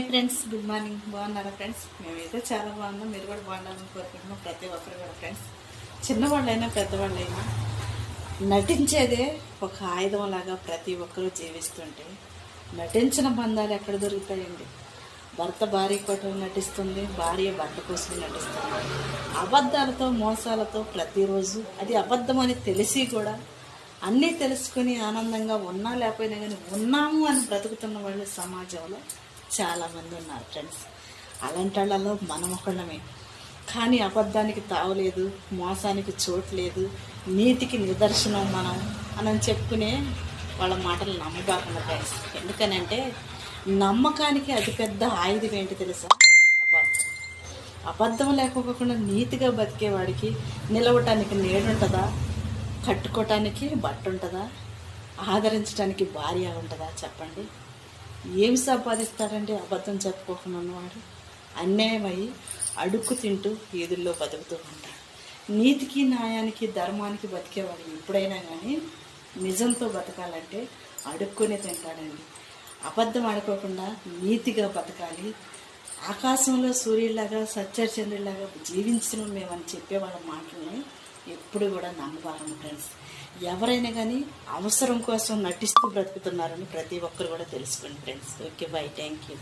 Friends, good morning. బాగున్నారా friends? మేమైతే చాలా బాగున్నాం. మీరు కూడా బాగుండాలని కోరుకుంటున్నాం. ప్రతి ఒక్కరు కూడా ఫ్రెండ్స్, చిన్నవాళ్ళైనా పెద్దవాళ్ళైనా నటించేదే ఒక ఆయుధం లాగా ప్రతి ఒక్కరూ జీవిస్తుంటే నటించిన బంధాలు ఎక్కడ దొరుకుతాయండి? భర్త భార్య కోసం నటిస్తుంది, భార్య భర్త కోసం నటిస్తుంది. అబద్ధాలతో మోసాలతో ప్రతిరోజు అది అబద్ధం అని తెలిసి కూడా అన్నీ తెలుసుకుని ఆనందంగా ఉన్నా లేకపోయినా కానీ ఉన్నాము అని బ్రతుకుతున్న వాళ్ళు సమాజంలో చాలామంది ఉన్నారు ఫ్రెండ్స్. అలాంటి వాళ్ళలో మనం ఒకళ్ళమే. కానీ అబద్ధానికి తావలేదు, మోసానికి చోటు లేదు, నీతికి నిదర్శనం మనం అని చెప్పుకునే వాళ్ళ మాటలు నమ్మబాకుండా ఫ్రెండ్స్. ఎందుకనంటే నమ్మకానికి అతిపెద్ద ఆయుధం ఏంటి తెలుసా? అబద్ధం. అబద్ధం లేకపోకుండా నీతిగా బతికేవాడికి నిలవటానికి నీడుంటుందా? కట్టుకోవటానికి బట్ట ఉంటుందా? ఆదరించడానికి భార్య ఉంటుందా? చెప్పండి. ఏమి సంపాదిస్తాడండి అబద్ధం చెప్పుకోకుండా ఉన్నవాడు? అన్యాయమై అడుక్కు తింటూ వీధుల్లో బతుకుతూ ఉంటాడు. నీతికి న్యాయానికి ధర్మానికి బతికేవాడు ఎప్పుడైనా కానీ నిజంతో బతకాలంటే అడుక్కునే తింటాడండి. అబద్ధం ఆడుకోకుండా నీతిగా బతకాలి. ఆకాశంలో సూర్యుడిలాగా సత్యచంద్రుడిలాగా జీవించడం మేమని చెప్పేవాళ్ళ మాటలని ఎప్పుడు కూడా నమ్మబారము ఫ్రెండ్స్. ఎవరైనా కానీ అవసరం కోసం నటిస్తూ బ్రతుకుతున్నారని ప్రతి ఒక్కరు కూడా తెలుసుకోండి friends. Okay, by, thank you.